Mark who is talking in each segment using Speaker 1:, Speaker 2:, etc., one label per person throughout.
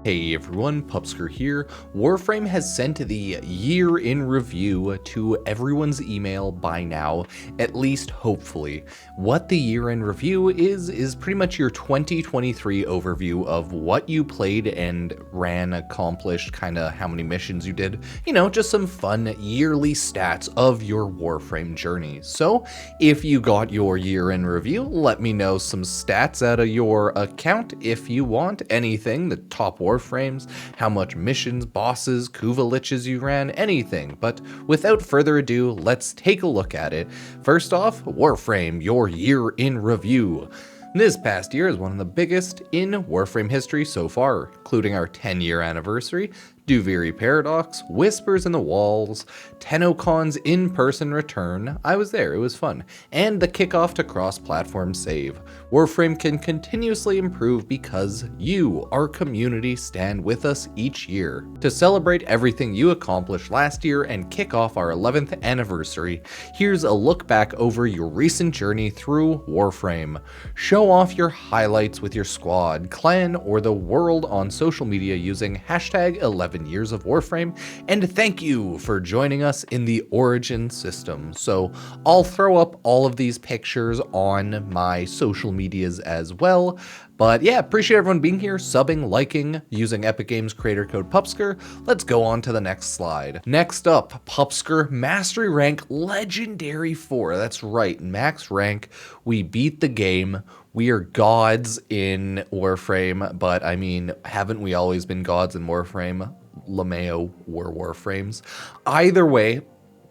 Speaker 1: Hey everyone, Pupsker here. Warframe has sent the year in review to everyone's email by now, at least hopefully. What the year in review is pretty much your 2023 overview of what you played and ran, accomplished, kinda how many missions you did. You know, just some fun yearly stats of your Warframe journey. So, if you got your year in review, let me know some stats out of your account if you want anything, the top Warframes, how much missions, bosses, Kuvaliches you ran, anything. But without further ado, let's take a look at it. First off, Warframe, your year in review. This past year is one of the biggest in Warframe history so far, including our 10-year anniversary, Duviri Paradox, Whispers in the Walls, TennoCon's in-person return, I was there, it was fun, and the kickoff to cross-platform save. Warframe can continuously improve because you, our community, stand with us each year. To celebrate everything you accomplished last year and kick off our 11th anniversary, here's a look back over your recent journey through Warframe. Show off your highlights with your squad, clan, or the world on social media using hashtag 11 years of Warframe, and thank you for joining us in the Origin system. So I'll throw up all of these pictures on my social medias as well. But yeah, appreciate everyone being here, subbing, liking, using Epic Games creator code Pupsker. Let's go on to the next slide. Next up, Pupsker Mastery Rank Legendary 4. That's right, max rank. We beat the game. We are gods in Warframe, but I mean, haven't we always been gods in Warframe? LMAO were Warframes. Either way,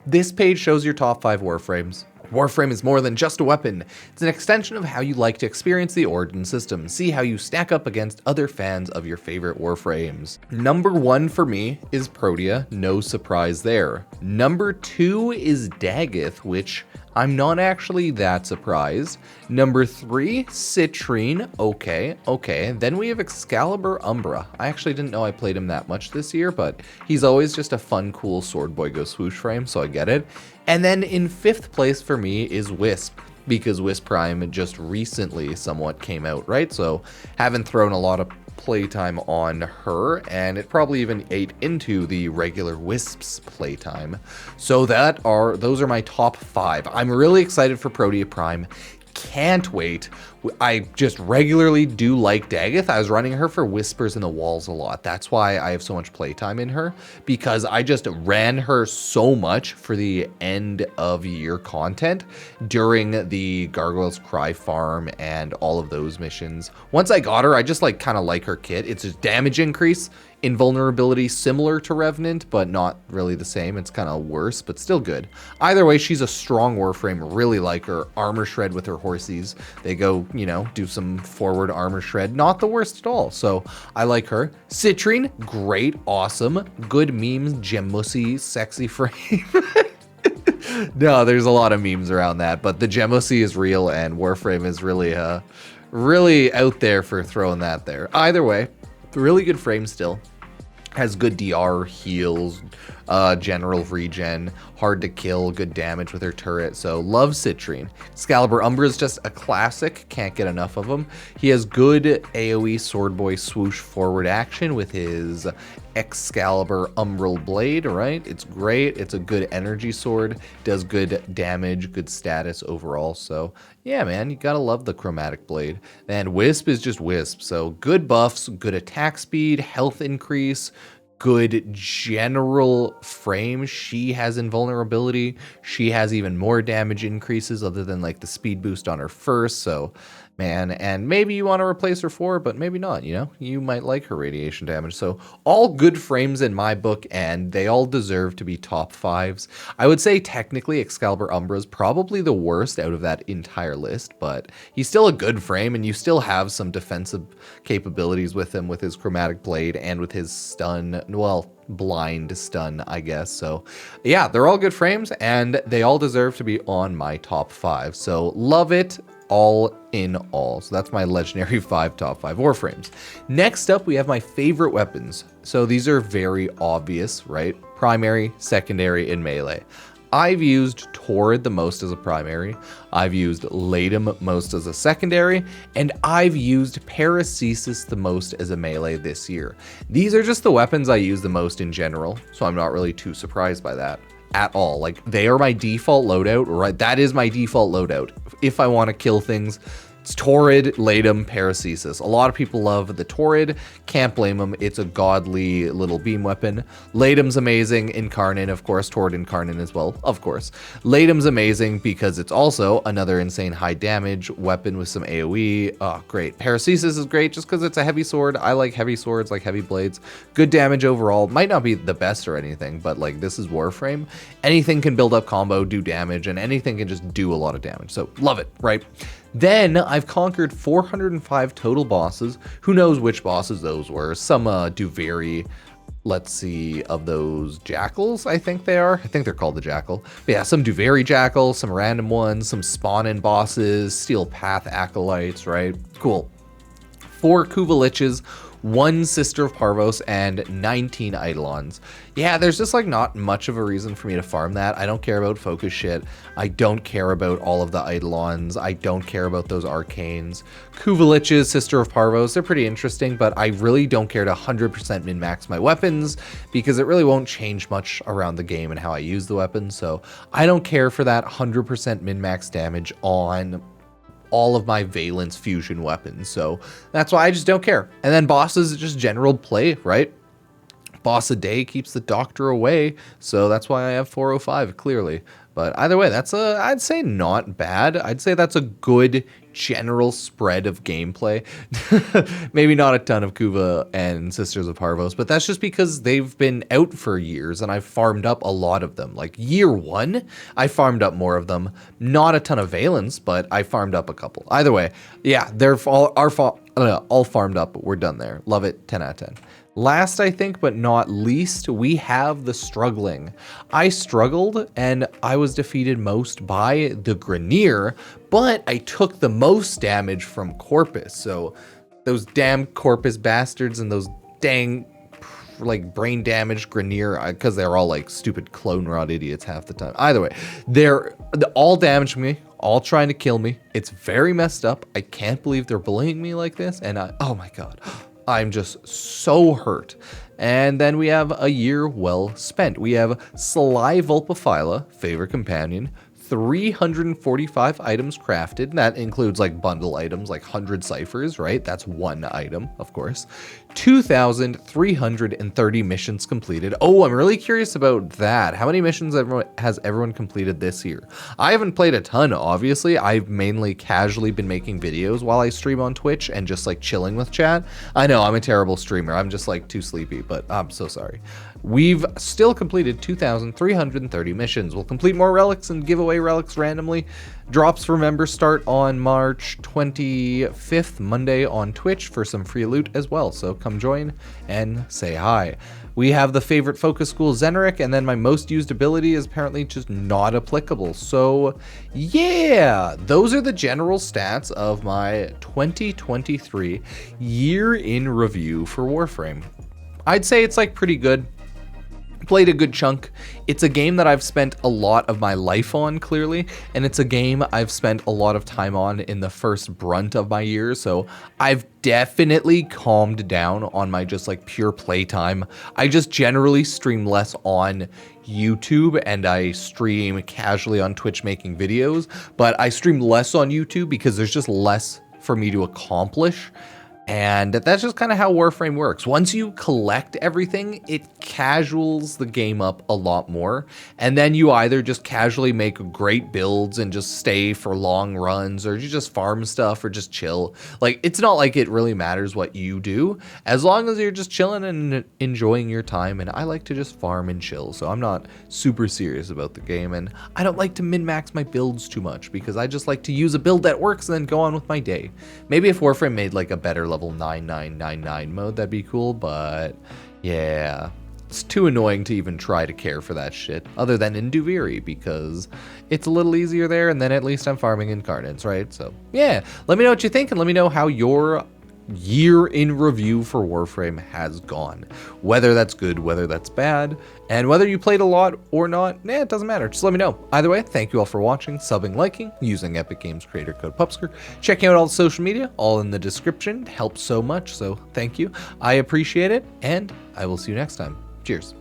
Speaker 1: this page shows your top 5 Warframes. Warframe is more than just a weapon. It's an extension of how you like to experience the Origin system. See how you stack up against other fans of your favorite Warframes. Number 1 for me is Protea, no surprise there. Number 2 is Daggith, which I'm not actually that surprised. Number 3, Citrine, okay. Then we have Excalibur Umbra. I actually didn't know I played him that much this year, but he's always just a fun, cool Sword Boy Go Swoosh frame, so I get it. And then in 5th place for me is Wisp, because Wisp Prime just recently somewhat came out, right? So haven't thrown a lot of playtime on her, and it probably even ate into the regular Wisp's playtime. So those are my top 5. I'm really excited for Protea Prime. Can't wait. I just regularly do like Daggith. I was running her for Whispers in the Walls a lot. That's why I have so much playtime in her, because I just ran her so much for the end of year content during the Gargoyle's Cry farm and all of those missions. Once I got her, I just kind of like her kit. It's just damage increase, invulnerability similar to Revenant, but not really the same. It's kind of worse, but still good. Either way, she's a strong Warframe. Really like her. Armor Shred with her horsies. They go, you know, do some forward armor shred. Not the worst at all. So I like her. Citrine, great, awesome. Good memes, Gemussy, sexy frame. No, there's a lot of memes around that, but the Gemussy is real, and Warframe is really out there for throwing that there. Either way, really good frame still. Has good DR, heals, general regen, hard to kill, good damage with her turret, so love Citrine. Excalibur Umbra is just a classic, can't get enough of him. He has good AoE Sword Boy swoosh forward action with his Excalibur Umbral Blade, right? It's great, it's a good energy sword, does good damage, good status overall, so yeah, man, you gotta love the Chromatic Blade. And Wisp is just Wisp, so good buffs, good attack speed, health increase, good general frame. She has invulnerability. She has even more damage increases other than the speed boost on her first. So, man, and maybe you want to replace her for, but maybe not, you know? You might like her radiation damage. So all good frames in my book, and they all deserve to be top 5s. I would say technically Excalibur Umbra is probably the worst out of that entire list, but he's still a good frame, and you still have some defensive capabilities with him with his Chromatic Blade and with his stun, well, blind stun, I guess. So yeah, they're all good frames, and they all deserve to be on my top 5. So love it. All in all. So that's my legendary top 5 Warframes. Next up, we have my favorite weapons. So these are very obvious, right? Primary, secondary, and melee. I've used Torrid the most as a primary, I've used Latum most as a secondary, and I've used Paracesis the most as a melee this year. These are just the weapons I use the most in general, so I'm not really too surprised by that at all. Like, they are my default loadout, right? That is my default loadout. If I want to kill things, it's Torrid, Latum, Paracesis. A lot of people love the Torrid. Can't blame them. It's a godly little beam weapon. Latum's amazing. Incarnate, of course. Torrid Incarnate as well, of course. Latum's amazing because it's also another insane high damage weapon with some AoE. Oh, great. Paracesis is great just because it's a heavy sword. I like heavy swords, like heavy blades. Good damage overall. Might not be the best or anything, but like, this is Warframe. Anything can build up combo, do damage, and anything can just do a lot of damage. So love it, right? Then I've conquered 405 total bosses. Who knows which bosses those were? Some do vary. Let's see, of those jackals, I think they are. I think they're called the jackal. But yeah, some do vary jackal, some random ones, some spawn-in bosses, steel path acolytes, right? Cool. 4 Kuvaliches, 1 Sister of Parvos, and 19 Eidolons. Yeah, there's just like not much of a reason for me to farm that. I don't care about focus shit. I don't care about all of the Eidolons. I don't care about those arcanes. Kuvaliches, Sister of Parvos, they're pretty interesting, but I really don't care to 100% min-max my weapons because it really won't change much around the game and how I use the weapons. So I don't care for that 100% min-max damage on all of my Valence fusion weapons. So that's why I just don't care. And then bosses, just general play, right? Boss a day keeps the doctor away. So that's why I have 405 clearly. But either way, that's I'd say not bad. I'd say that's a good general spread of gameplay. Maybe not a ton of Kuva and Sisters of Parvos, but that's just because they've been out for years and I've farmed up a lot of them. Like year 1, I farmed up more of them. Not a ton of Valence, but I farmed up a couple. Either way, yeah, they're all farmed up, but we're done there. Love it, 10 out of 10. Last, I think, but not least, we have the struggling. I struggled and I was defeated most by the Grineer, but I took the most damage from Corpus. So those damn Corpus bastards and those dang like brain damaged Grineer, because they're all like stupid clone rod idiots half the time. Either way, they're all damaged me, all trying to kill me. It's very messed up. I can't believe they're bullying me like this. And oh my God. I'm just so hurt. And then we have a year well spent. We have Sly Vulpaphyla, favorite companion, 345 items crafted. And that includes like bundle items, like 100 ciphers, right? That's one item, of course. 2,330 missions completed. Oh, I'm really curious about that. How many missions has everyone completed this year? I haven't played a ton, obviously. I've mainly casually been making videos while I stream on Twitch and just like chilling with chat. I know I'm a terrible streamer. I'm just like too sleepy, but I'm so sorry. We've still completed 2,330 missions. We'll complete more relics and give away relics randomly. Drops for members start on March 25th, Monday on Twitch for some free loot as well. So come join and say hi. We have the favorite focus school Zeneric, and then my most used ability is apparently just not applicable. So yeah, those are the general stats of my 2023 year in review for Warframe. I'd say it's like pretty good. Played a good chunk. It's a game that I've spent a lot of my life on, clearly, and it's a game I've spent a lot of time on in the first brunt of my year, so I've definitely calmed down on my just like pure playtime. I just generally stream less on YouTube and I stream casually on Twitch making videos, but I stream less on YouTube because there's just less for me to accomplish. And that's just kind of how Warframe works. Once you collect everything, it casuals the game up a lot more. And then you either just casually make great builds and just stay for long runs, or you just farm stuff or just chill. Like, it's not like it really matters what you do, as long as you're just chilling and enjoying your time. And I like to just farm and chill, so I'm not super serious about the game. And I don't like to min-max my builds too much because I just like to use a build that works and then go on with my day. Maybe if Warframe made like a better level 9999 mode, that'd be cool, but yeah, it's too annoying to even try to care for that shit, other than in Duviri, because it's a little easier there, and then at least I'm farming incarnates, right? So yeah, let me know what you think, and let me know how your year in review for Warframe has gone. Whether that's good, whether that's bad, and whether you played a lot or not, it doesn't matter. Just let me know. Either way, thank you all for watching, subbing, liking, using Epic Games creator code Pupsker, checking out all the social media, all in the description. It helps so much, so thank you. I appreciate it, and I will see you next time. Cheers.